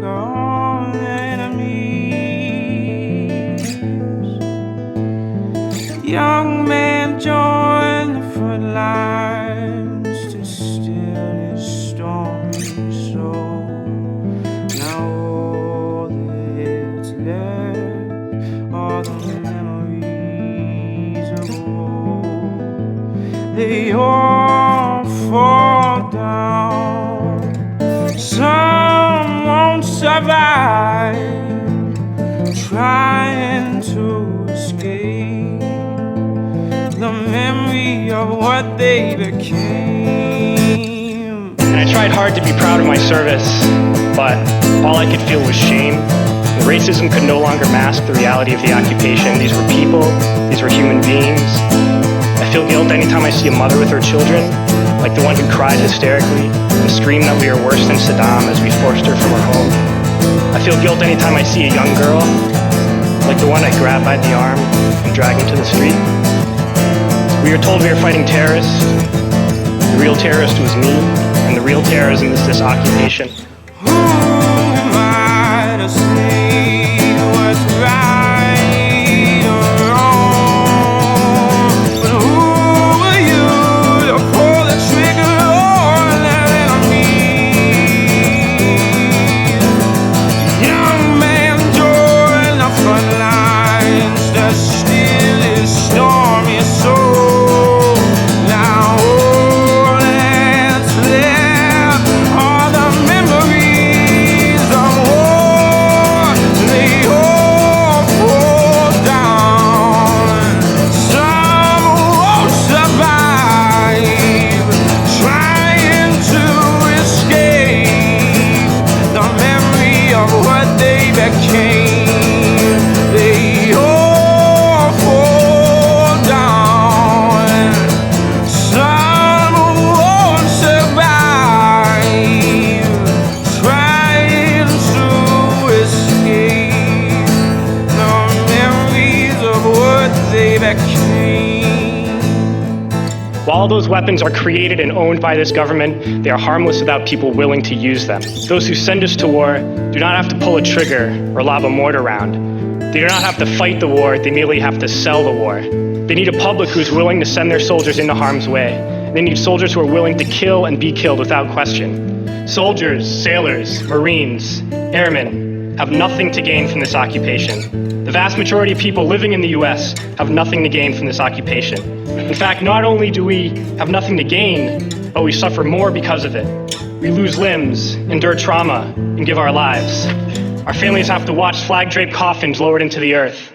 all enemies. Young man joined the front lines to still his stormy soul. Now all that's left are the memories of old. They all fall down. Some won't survive, trying to escape the memory of what they became. And I tried hard to be proud of my service, but all I could feel was shame. And racism could no longer mask the reality of the occupation. These were people, these were human beings. I feel guilt anytime I see a mother with her children, like the one who cried hysterically and screamed that we are worse than Saddam as we forced her from her home. I feel guilt anytime I see a young girl, like the one I grabbed by the arm and dragged into the street. We are told we are fighting terrorists. The real terrorist was me, and the real terrorism is this occupation. Who am I to say what's right or wrong? But who are you to pull the trigger on that enemy? Young man joined the front lines to still his stormy soul. Now all that's left are the memories of war. They all fall down. Some won't survive, trying to escape the memory of what they became. They all fall down. Some won't survive, trying to escape the memories of what they became. While those weapons are created and owned by this government, they are harmless without people willing to use them. Those who send us to war do not have to pull a trigger or lob a mortar round. They do not have to fight the war, they merely have to sell the war. They need a public who is willing to send their soldiers into harm's way. They need soldiers who are willing to kill and be killed without question. Soldiers, sailors, Marines, airmen have nothing to gain from this occupation. The vast majority of people living in the US have nothing to gain from this occupation. In fact, not only do we have nothing to gain, but we suffer more because of it. We lose limbs, endure trauma, and give our lives. Our families have to watch flag-draped coffins lowered into the earth.